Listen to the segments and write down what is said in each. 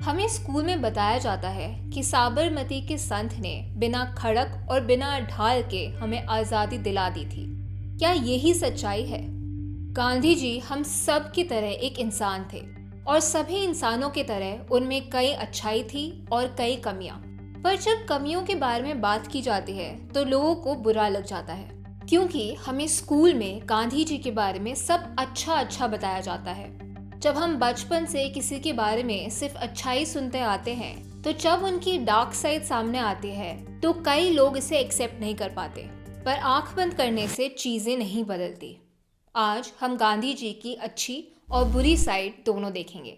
हमें स्कूल में बताया जाता है कि साबरमती के संत ने बिना खड़क और बिना ढाल के हमें आज़ादी दिला दी थी। क्या यही सच्चाई है? गांधी जी हम सब की तरह एक इंसान थे और सभी इंसानों की तरह उनमें कई अच्छाई थी और कई कमियां। पर जब कमियों के बारे में बात की जाती है तो लोगों को बुरा लग जाता है, क्योंकि हमें स्कूल में गांधी जी के बारे में सब अच्छा अच्छा बताया जाता है। जब हम बचपन से किसी के बारे में सिर्फ अच्छाई सुनते आते हैं, तो जब उनकी डार्क साइड सामने आती है तो कई लोग इसे एक्सेप्ट नहीं कर पाते। पर आंख बंद करने से चीजें नहीं बदलती। आज हम गांधी जी की अच्छी और बुरी साइड दोनों देखेंगे।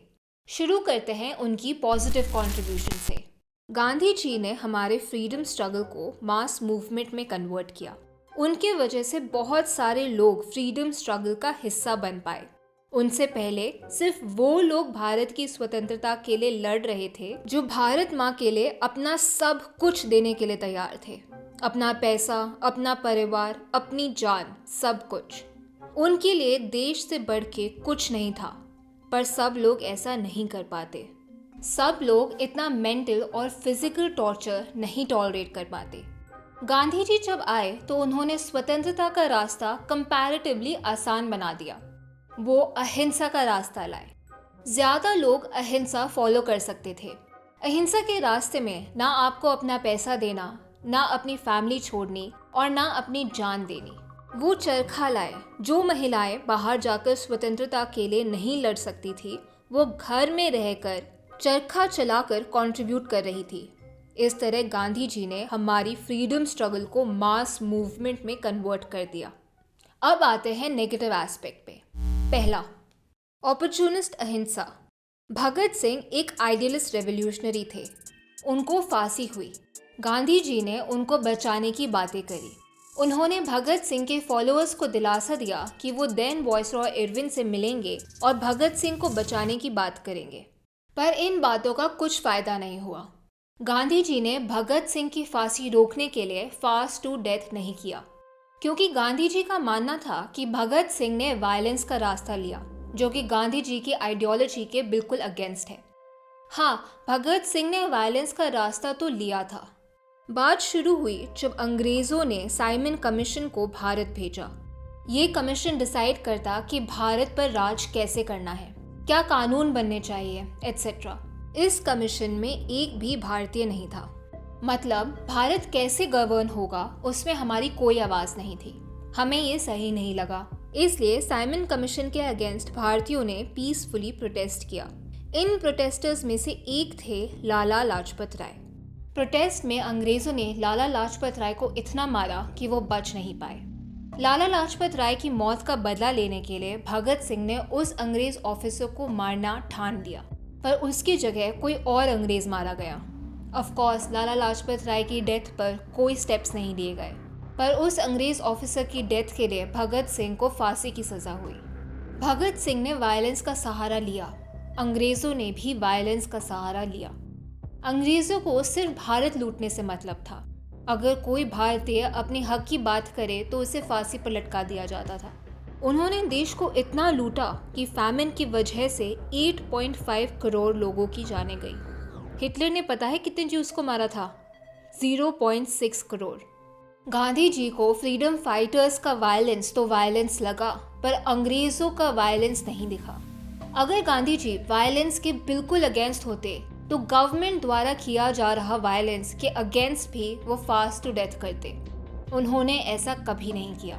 शुरू करते हैं उनकी पॉजिटिव कंट्रीब्यूशन से। गांधी जी ने हमारे फ्रीडम स्ट्रगल को मास मूवमेंट में कन्वर्ट किया। उनके वजह से बहुत सारे लोग फ्रीडम स्ट्रगल का हिस्सा बन पाए। उनसे पहले सिर्फ वो लोग भारत की स्वतंत्रता के लिए लड़ रहे थे जो भारत माँ के लिए अपना सब कुछ देने के लिए तैयार थे। अपना पैसा, अपना परिवार, अपनी जान, सब कुछ। उनके लिए देश से बढ़ के कुछ नहीं था। पर सब लोग ऐसा नहीं कर पाते। सब लोग इतना मेंटल और फिजिकल टॉर्चर नहीं टॉलरेट कर पाते। गांधी जी जब आए तो उन्होंने स्वतंत्रता का रास्ता कंपैरेटिवली आसान बना दिया। वो अहिंसा का रास्ता लाए। ज्यादा लोग अहिंसा फॉलो कर सकते थे। अहिंसा के रास्ते में ना आपको अपना पैसा देना, ना अपनी फैमिली छोड़नी और ना अपनी जान देनी। वो चरखा लाए। जो महिलाएं बाहर जाकर स्वतंत्रता के लिए नहीं लड़ सकती थी, वो घर में रहकर चरखा चलाकर कंट्रीब्यूट कर रही थी। इस तरह गांधी जी ने हमारी फ्रीडम स्ट्रगल को मास मूवमेंट में कन्वर्ट कर दिया। अब आते हैं नेगेटिव एस्पेक्ट पे। पहला, ऑपर्चुनिस्ट अहिंसा। भगत सिंह एक आइडियलिस्ट रेवोल्यूशनरी थे। उनको फांसी हुई। गांधी जी ने उनको बचाने की बातें करी। उन्होंने भगत सिंह के फॉलोअर्स को दिलासा दिया कि वो देन वायसरॉय इरविन से मिलेंगे और भगत सिंह को बचाने की बात करेंगे। पर इन बातों का कुछ फायदा नहीं हुआ। गांधी जी ने भगत सिंह की फांसी रोकने के लिए फास्ट टू डेथ नहीं किया, क्योंकि गांधी जी का मानना था कि भगत सिंह ने वायलेंस का रास्ता लिया, जो कि गांधी जी की आइडियोलॉजी के बिल्कुल अगेंस्ट है। हाँ, भगत सिंह ने वायलेंस का रास्ता तो लिया था। बात शुरू हुई जब अंग्रेजों ने साइमन कमीशन को भारत भेजा। ये कमीशन डिसाइड करता कि भारत पर राज कैसे करना है, क्या कानून बनने चाहिए, एटसेट्रा। इस कमीशन में एक भी भारतीय नहीं था। मतलब भारत कैसे गवर्न होगा उसमें हमारी कोई आवाज नहीं थी। हमें ये सही नहीं लगा, इसलिए साइमन कमीशन के अगेंस्ट भारतीयों ने पीसफुली प्रोटेस्ट किया। इन प्रोटेस्टर्स में से एक थे लाला लाजपत राय। प्रोटेस्ट में अंग्रेजों ने लाला लाजपत राय को इतना मारा कि वो बच नहीं पाए। लाला लाजपत राय की मौत का बदला लेने के लिए भगत सिंह ने उस अंग्रेज ऑफिसर को मारना ठान लिया, पर उसकी जगह कोई और अंग्रेज मारा गया। ऑफ कोर्स लाला लाजपत राय की डेथ पर कोई स्टेप्स नहीं लिए गए, पर उस अंग्रेज ऑफिसर की डेथ के लिए भगत सिंह को फांसी की सजा हुई। भगत सिंह ने वायलेंस का सहारा लिया, अंग्रेजों ने भी वायलेंस का सहारा लिया। अंग्रेजों को सिर्फ भारत लूटने से मतलब था। अगर कोई भारतीय अपने हक की बात करे तो उसे फांसी पर लटका दिया जाता था। उन्होंने देश को इतना लूटा कि फैमिन की वजह से 8.5 करोड़ लोगों की जानें गई। हिटलर ने पता है कितने ज्यूस को मारा था? 0.6 करोड़। गांधी जी को फ्रीडम फाइटर्स का वायलेंस तो वायलेंस लगा, पर अंग्रेजों का वायलेंस नहीं दिखा। अगर गांधी जी वायलेंस के बिल्कुल अगेंस्ट होते तो गवर्नमेंट द्वारा किया जा रहा वायलेंस के अगेंस्ट भी वो फास्ट टू डेथ करते। उन्होंने ऐसा कभी नहीं किया।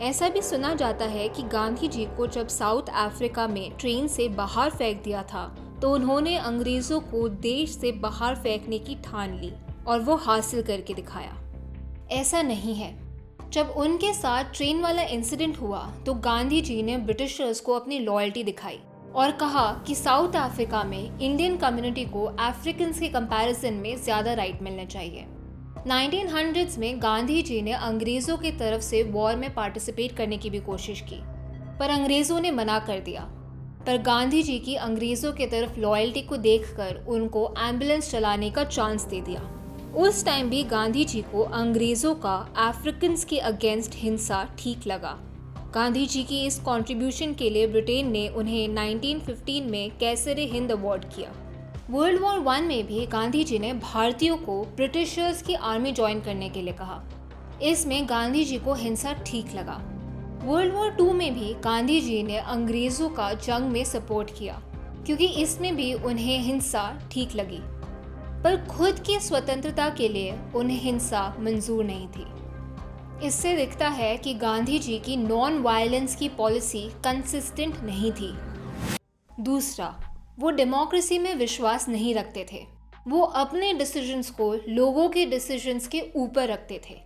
ऐसा भी सुना जाता है कि गांधी जी को जब साउथ अफ्रीका में ट्रेन से बाहर फेंक दिया था तो उन्होंने अंग्रेजों को देश से बाहर फेंकने की ठान ली और वो हासिल करके दिखाया। ऐसा नहीं है। जब उनके साथ ट्रेन वाला इंसिडेंट हुआ तो गांधी जी ने ब्रिटिशर्स को अपनी लॉयल्टी दिखाई और कहा कि साउथ अफ्रीका में इंडियन कम्युनिटी को अफ्रीकन्स के कंपैरिजन में ज़्यादा राइट मिलने चाहिए। 1900s में गांधी जी ने अंग्रेज़ों की तरफ से वॉर में पार्टिसिपेट करने की भी कोशिश की, पर अंग्रेज़ों ने मना कर दिया। पर गांधी जी की अंग्रेज़ों की तरफ लॉयल्टी को देखकर उनको एम्बुलेंस चलाने का चांस दे दिया। उस टाइम भी गांधी जी को अंग्रेज़ों का अफ्रीकन्स के अगेंस्ट हिंसा ठीक लगा। गांधी जी की इस कंट्रीब्यूशन के लिए ब्रिटेन ने उन्हें 1915 में कैसर-ए-हिंद अवार्ड किया। वर्ल्ड वॉर वन में भी गांधी जी ने भारतीयों को ब्रिटिशर्स की आर्मी ज्वाइन करने के लिए कहा। इसमें गांधी जी को हिंसा ठीक लगा। वर्ल्ड वॉर टू में भी गांधी जी ने अंग्रेजों का जंग में सपोर्ट किया क्योंकि इसमें भी उन्हें हिंसा ठीक लगी, पर खुद की स्वतंत्रता के लिए उन्हें हिंसा मंजूर नहीं थी। इससे दिखता है कि गांधी जी की नॉन वायलेंस की पॉलिसी कंसिस्टेंट नहीं थी। दूसरा, वो डेमोक्रेसी में विश्वास नहीं रखते थे। वो अपने डिसीजंस को लोगों के डिसीजंस के ऊपर रखते थे।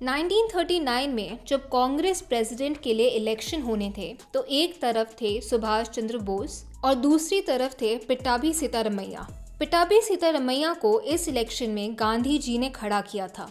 1939 में जब कांग्रेस प्रेसिडेंट के लिए इलेक्शन होने थे तो एक तरफ थे सुभाष चंद्र बोस और दूसरी तरफ थे पट्टाभी सीतारमैया। पट्टाभी सीतारमैया को इस इलेक्शन में गांधी जी ने खड़ा किया था।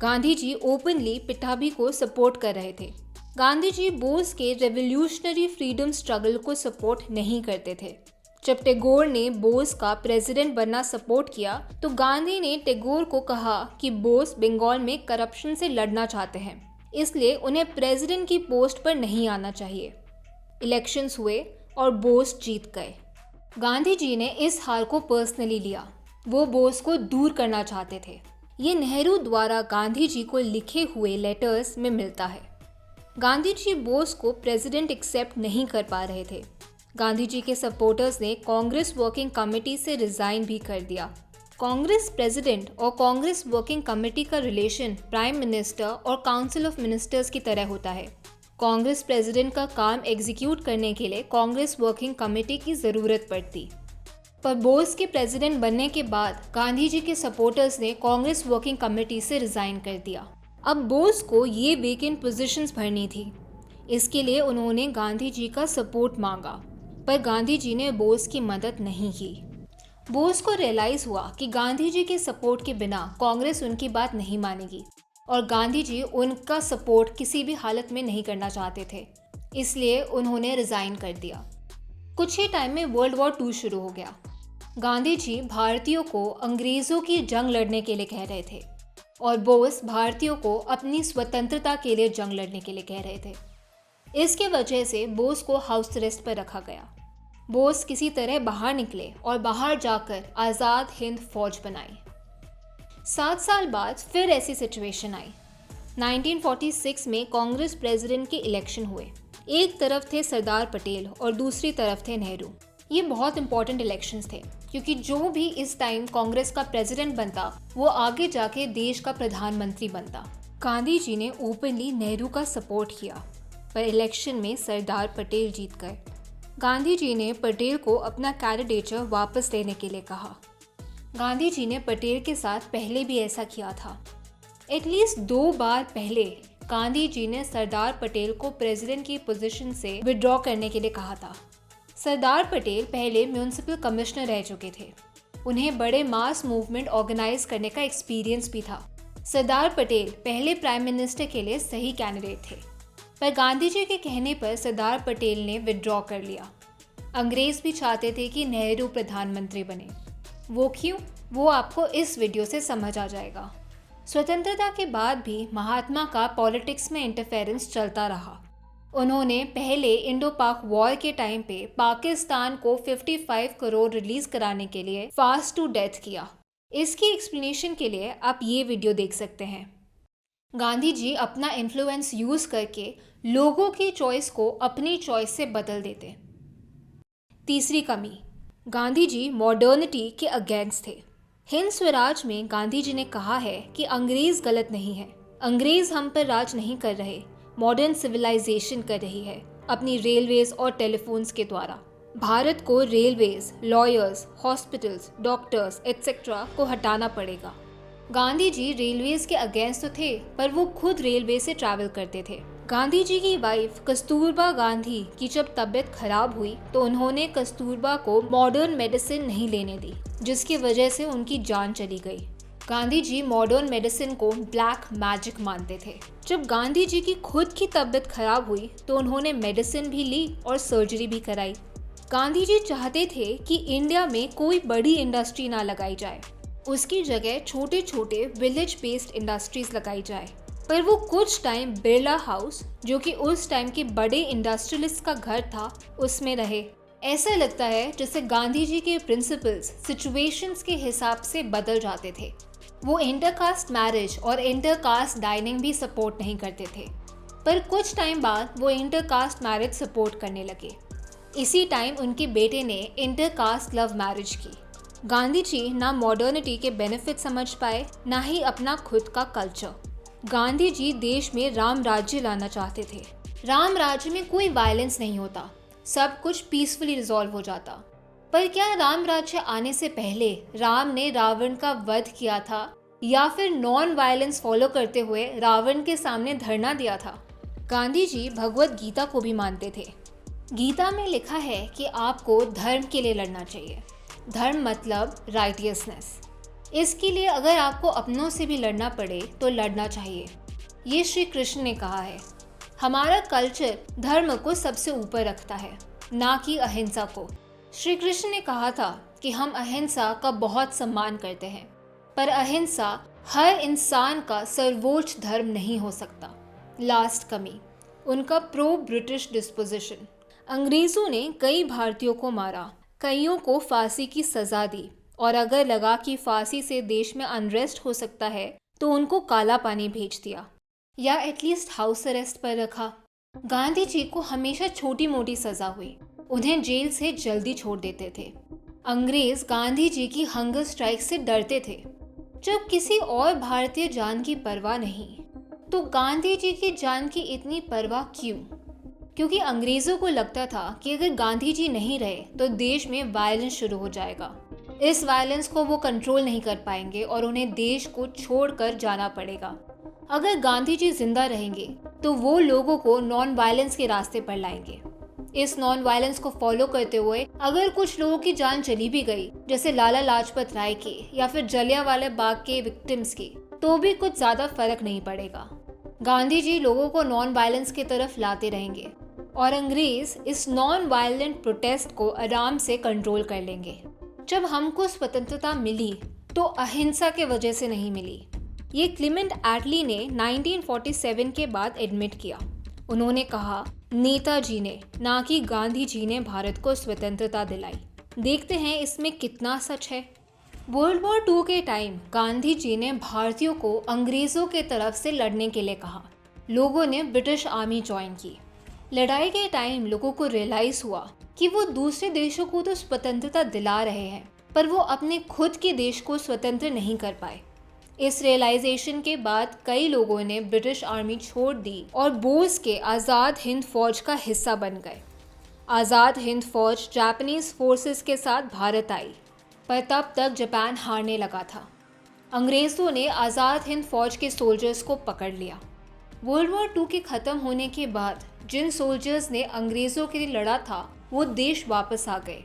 गांधी जी ओपनली पट्टाभी को सपोर्ट कर रहे थे। गांधी जी बोस के रेवोल्यूशनरी फ्रीडम स्ट्रगल को सपोर्ट नहीं करते थे। जब टैगोर ने बोस का प्रेसिडेंट बनना सपोर्ट किया तो गांधी ने टैगोर को कहा कि बोस बंगाल में करप्शन से लड़ना चाहते हैं, इसलिए उन्हें प्रेसिडेंट की पोस्ट पर नहीं आना चाहिए। इलेक्शंस हुए और बोस जीत गए। गांधी जी ने इस हार को पर्सनली लिया। वो बोस को दूर करना चाहते थे। ये नेहरू द्वारा गांधी जी को लिखे हुए लेटर्स में मिलता है। गांधी जी बोस को प्रेसिडेंट एक्सेप्ट नहीं कर पा रहे थे। गांधी जी के सपोर्टर्स ने कांग्रेस वर्किंग कमेटी से रिजाइन भी कर दिया। कांग्रेस प्रेसिडेंट और कांग्रेस वर्किंग कमेटी का रिलेशन प्राइम मिनिस्टर और काउंसिल ऑफ मिनिस्टर्स की तरह होता है। कांग्रेस प्रेसिडेंट का काम एग्जीक्यूट करने के लिए कांग्रेस वर्किंग कमेटी की ज़रूरत पड़ती। पर बोस के प्रेसिडेंट बनने के बाद गांधी जी के सपोर्टर्स ने कांग्रेस वर्किंग कमेटी से रिजाइन कर दिया। अब बोस को ये वेकेंट पोजीशंस भरनी थी। इसके लिए उन्होंने गांधी जी का सपोर्ट मांगा, पर गांधी जी ने बोस की मदद नहीं की। बोस को रियलाइज़ हुआ कि गांधी जी के सपोर्ट के बिना कांग्रेस उनकी बात नहीं मानेगी और गांधी जी उनका सपोर्ट किसी भी हालत में नहीं करना चाहते थे, इसलिए उन्होंने रिज़ाइन कर दिया। कुछ ही टाइम में वर्ल्ड वॉर टू शुरू हो गया। गांधी जी भारतीयों को अंग्रेज़ों की जंग लड़ने के लिए कह रहे थे और बोस भारतीयों को अपनी स्वतंत्रता के लिए जंग लड़ने के लिए कह रहे थे। इसके वजह से बोस को हाउस अरेस्ट पर रखा गया। बोस किसी तरह बाहर निकले और बाहर जाकर आज़ाद हिंद फौज बनाई। 7 साल बाद फिर ऐसी सिचुएशन आई। 1946 में कांग्रेस प्रेसिडेंट के इलेक्शन हुए। एक तरफ थे सरदार पटेल और दूसरी तरफ थे नेहरू। ये बहुत इंपॉर्टेंट इलेक्शंस थे क्योंकि जो भी इस टाइम कांग्रेस का प्रेसिडेंट बनता वो आगे जाके देश का प्रधानमंत्री बनता। गांधी जी ने ओपनली नेहरू का सपोर्ट किया, पर इलेक्शन में सरदार पटेल जीत गए। गांधी जी ने पटेल को अपना कैंडिडेचर वापस लेने के लिए कहा। गांधी जी ने पटेल के साथ पहले भी ऐसा किया था। एटलीस्ट 2 बार पहले गांधी जी ने सरदार पटेल को प्रेसिडेंट की पोजीशन से विड्रॉ करने के लिए कहा था। सरदार पटेल पहले म्यूनिसिपल कमिश्नर रह चुके थे। उन्हें बड़े मास मूवमेंट ऑर्गेनाइज करने का एक्सपीरियंस भी था। सरदार पटेल पहले प्राइम मिनिस्टर के लिए सही कैंडिडेट थे, पर गांधी जी के कहने पर सरदार पटेल ने विड्रॉ कर लिया। अंग्रेज भी चाहते थे कि नेहरू प्रधानमंत्री बने। वो क्यों, वो आपको इस वीडियो से समझ आ जाएगा। स्वतंत्रता के बाद भी महात्मा का पॉलिटिक्स में इंटरफेरेंस चलता रहा। उन्होंने पहले इंडो पाक वॉर के टाइम पे पाकिस्तान को 55 करोड़ रिलीज कराने के लिए फास्ट टू डेथ किया। इसकी एक्सप्लेनेशन के लिए आप ये वीडियो देख सकते हैं। गांधी जी अपना इन्फ्लुएंस यूज करके लोगों की चॉइस को अपनी चॉइस से बदल देते। तीसरी कमी, गांधी जी मॉडर्निटी के अगेंस्ट थे। हिंद स्वराज में गांधी जी ने कहा है कि अंग्रेज गलत नहीं है, अंग्रेज हम पर राज नहीं कर रहे, मॉडर्न सिविलाइजेशन कर रही है अपनी रेलवेज और टेलीफोन्स के द्वारा। भारत को railways, lawyers, hospitals, doctors etcetera को हटाना पड़ेगा। गांधी जी रेलवेज के अगेंस्ट तो थे, पर वो खुद रेलवे से ट्रैवल करते थे। गांधी जी की वाइफ कस्तूरबा गांधी की जब तबीयत खराब हुई तो उन्होंने कस्तूरबा को मॉडर्न मेडिसिन नहीं लेने दी, जिसकी वजह से उनकी जान चली गई। गांधी जी मॉडर्न मेडिसिन को ब्लैक मैजिक मानते थे। जब गांधी जी की खुद की तबीयत खराब हुई तो उन्होंने मेडिसिन भी ली और सर्जरी भी कराई। गांधी जी चाहते थे कि इंडिया में कोई बड़ी इंडस्ट्री ना लगाई जाए, उसकी जगह छोटे छोटे विलेज बेस्ड इंडस्ट्रीज लगाई जाए। पर वो कुछ टाइम बिरला हाउस, जो कि उस टाइम के बड़े इंडस्ट्रियलिस्ट का घर था, उसमें रहे। ऐसा लगता है जैसे गांधी जी के प्रिंसिपल्स सिचुएशंस के हिसाब से बदल जाते थे। वो इंटरकास्ट मैरिज और इंटरकास्ट डाइनिंग भी सपोर्ट नहीं करते थे, पर कुछ टाइम बाद वो इंटरकास्ट मैरिज सपोर्ट करने लगे। इसी टाइम उनके बेटे ने इंटरकास्ट लव मैरिज की। गांधी जी ना मॉडर्निटी के बेनिफिट समझ पाए, ना ही अपना खुद का कल्चर। गांधी जी देश में राम राज्य लाना चाहते थे। राम राज्य में कोई वायलेंस नहीं होता, सब कुछ पीसफुली रिजॉल्व हो जाता। पर क्या राम राज्य आने से पहले राम ने रावण का वध किया था, या फिर नॉन वायलेंस फॉलो करते हुए रावण के सामने धरना दिया था? गांधी जी भगवत गीता को भी मानते थे। गीता में लिखा है कि आपको धर्म के लिए लड़ना चाहिए। धर्म मतलब राइटियसनेस। इसके लिए अगर आपको अपनों से भी लड़ना पड़े तो लड़ना चाहिए, ये श्री कृष्ण ने कहा है। हमारा कल्चर धर्म को सबसे ऊपर रखता है, ना कि अहिंसा को। श्री कृष्ण ने कहा था कि हम अहिंसा का बहुत सम्मान करते हैं, पर अहिंसा हर इंसान का सर्वोच्च धर्म नहीं हो सकता। लास्ट कमी, उनका प्रो ब्रिटिश डिस्पोजिशन। अंग्रेजों ने कई भारतीयों को मारा, कईयों को फांसी की सजा दी, और अगर लगा कि फांसी से देश में अनरेस्ट हो सकता है तो उनको काला पानी भेज दिया, या एटलीस्ट हाउस अरेस्ट पर रखा। गांधी जी को हमेशा छोटी मोटी सजा हुई, उन्हें जेल से जल्दी छोड़ देते थे। अंग्रेज गांधी जी की हंगर स्ट्राइक से डरते थे। जब किसी और भारतीय जान की परवाह नहीं, तो गांधी जी की जान की इतनी परवाह क्यों? क्योंकि अंग्रेजों को लगता था कि अगर गांधी जी नहीं रहे तो देश में वायलेंस शुरू हो जाएगा। इस वायलेंस को वो कंट्रोल नहीं कर पाएंगे और उन्हें देश को छोड़कर जाना पड़ेगा। अगर गांधी जी जिंदा रहेंगे तो वो लोगों को नॉन वायलेंस के रास्ते पर लाएंगे। इस नॉन वायलेंस को फॉलो करते हुए अगर कुछ लोगों की जान चली भी गई, जैसे लाला लाजपत राय की या फिर जलियांवाला बाग के विक्टिम्स की, तो भी कुछ ज्यादा फर्क नहीं पड़ेगा। गांधी जी लोगों को नॉन वायलेंस की तरफ लाते रहेंगे और अंग्रेज इस नॉन वायलेंट प्रोटेस्ट को आराम से कंट्रोल कर लेंगे। जब हमको स्वतंत्रता मिली तो अहिंसा के वजह से नहीं मिली। ये क्लीमेंट एटली ने 1947 के बाद एडमिट किया। उन्होंने कहा, नेताजी ने, ना कि गांधी जी ने भारत को स्वतंत्रता दिलाई। देखते हैं इसमें कितना सच है। वर्ल्ड वॉर 2 के टाइम गांधी जी ने भारतीयों को अंग्रेजों के तरफ से लड़ने के लिए कहा। लोगों ने ब्रिटिश आर्मी ज्वाइन की। लड़ाई के टाइम लोगों को रियलाइज हुआ कि वो दूसरे देशों को तो स्वतंत्रता दिला रहे हैं, पर वो अपने खुद के देश को स्वतंत्र नहीं कर पाए। इस रियलाइजेशन के बाद कई लोगों ने ब्रिटिश आर्मी छोड़ दी और बोस के आज़ाद हिंद फौज का हिस्सा बन गए। आज़ाद हिंद फौज जापानीज फोर्सेस के साथ भारत आई, पर तब तक जापान हारने लगा था। अंग्रेज़ों ने आज़ाद हिंद फौज के सोल्जर्स को पकड़ लिया। वर्ल्ड वॉर 2 के ख़त्म होने के बाद जिन सोल्जर्स ने अंग्रेज़ों के लिए लड़ा था वो देश वापस आ गए।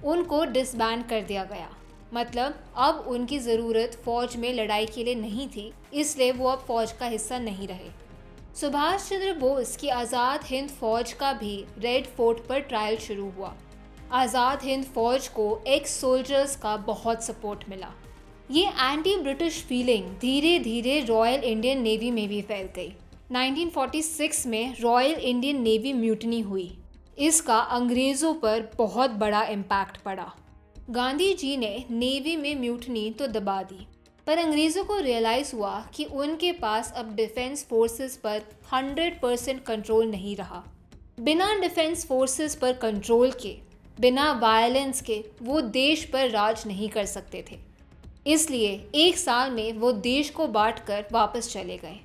उनको डिसबैंड कर दिया गया, मतलब अब उनकी ज़रूरत फ़ौज में लड़ाई के लिए नहीं थी, इसलिए वो अब फ़ौज का हिस्सा नहीं रहे। सुभाष चंद्र बोस की आज़ाद हिंद फ़ौज का भी रेड फोर्ट पर ट्रायल शुरू हुआ। आज़ाद हिंद फ़ौज को एक्स सोल्जर्स का बहुत सपोर्ट मिला। ये एंटी ब्रिटिश फीलिंग धीरे धीरे रॉयल इंडियन नेवी में भी फैल गई। 1946 में रॉयल इंडियन नेवी म्यूटनी हुई। इसका अंग्रेज़ों पर बहुत बड़ा इम्पैक्ट पड़ा। गांधी जी ने नेवी में म्यूटनी तो दबा दी, पर अंग्रेज़ों को रियलाइज़ हुआ कि उनके पास अब डिफेंस फोर्सेस पर 100% कंट्रोल नहीं रहा। बिना डिफेंस फोर्सेस पर कंट्रोल के, बिना वायलेंस के वो देश पर राज नहीं कर सकते थे। इसलिए 1 साल में वो देश को बांटकर वापस चले गए।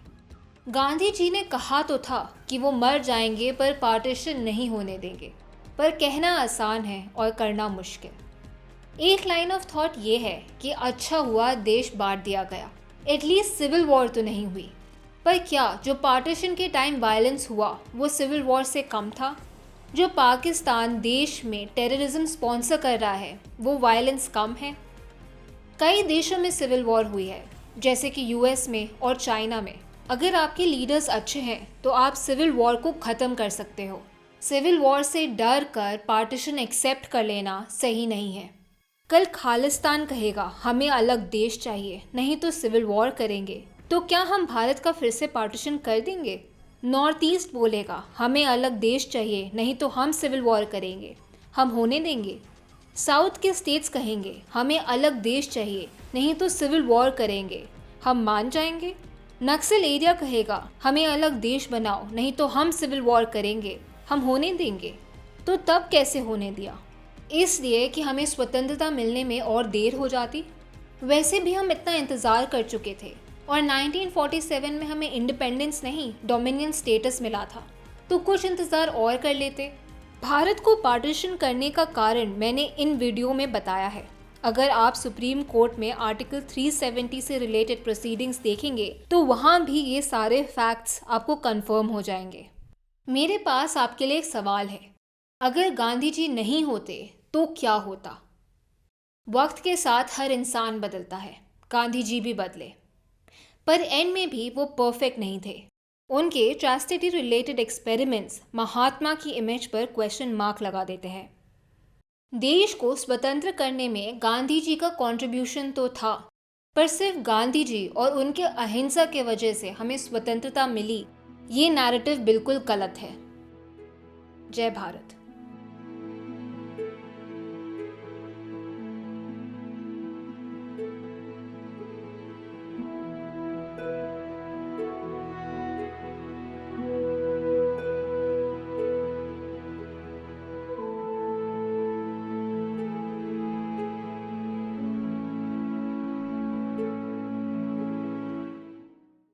गांधी जी ने कहा तो था कि वो मर जाएंगे पर पार्टीशन नहीं होने देंगे, पर कहना आसान है और करना मुश्किल। एक लाइन ऑफ थॉट ये है कि अच्छा हुआ देश बांट दिया गया, एटलीस्ट सिविल वॉर तो नहीं हुई। पर क्या जो पार्टीशन के टाइम वायलेंस हुआ वो सिविल वॉर से कम था? जो पाकिस्तान देश में टेररिज्म स्पॉन्सर कर रहा है वो वायलेंस कम है? कई देशों में सिविल वॉर हुई है, जैसे कि यूएस में और चाइना में। अगर आपके लीडर्स अच्छे हैं तो आप सिविल वॉर को ख़त्म कर सकते हो। सिविल वॉर से डर कर पार्टीशन एक्सेप्ट कर लेना सही नहीं है। कल खालिस्तान कहेगा हमें अलग देश चाहिए, नहीं तो सिविल वॉर करेंगे, तो क्या हम भारत का फिर से पार्टीशन कर देंगे? नॉर्थ ईस्ट बोलेगा हमें अलग देश चाहिए, नहीं तो हम सिविल वॉर करेंगे, हम होने देंगे? साउथ के स्टेट्स कहेंगे हमें अलग देश चाहिए, नहीं तो सिविल वॉर करेंगे, हम मान जाएंगे? नक्सल एरिया कहेगा हमें अलग देश बनाओ, नहीं तो हम सिविल वॉर करेंगे, हम होने देंगे? तो तब कैसे होने दिया? इसलिए कि हमें स्वतंत्रता मिलने में और देर हो जाती। वैसे भी हम इतना इंतज़ार कर चुके थे और 1947 में हमें इंडिपेंडेंस नहीं, डोमिनियन स्टेटस मिला था, तो कुछ इंतज़ार और कर लेते। भारत को पार्टीशन करने का कारण मैंने इन वीडियो में बताया है। अगर आप सुप्रीम कोर्ट में आर्टिकल 370 से रिलेटेड प्रोसीडिंग्स देखेंगे तो वहाँ भी ये सारे फैक्ट्स आपको कंफर्म हो जाएंगे। मेरे पास आपके लिए एक सवाल है, अगर गांधी जी नहीं होते तो क्या होता? वक्त के साथ हर इंसान बदलता है, गांधी जी भी बदले, पर एंड में भी वो परफेक्ट नहीं थे। उनके चैस्टिटी रिलेटेड एक्सपेरिमेंट्स महात्मा की इमेज पर क्वेश्चन मार्क लगा देते हैं। देश को स्वतंत्र करने में गांधी जी का कंट्रीब्यूशन तो था, पर सिर्फ गांधी जी और उनके अहिंसा के वजह से हमें स्वतंत्रता मिली, ये नैरेटिव बिल्कुल गलत है। जय भारत।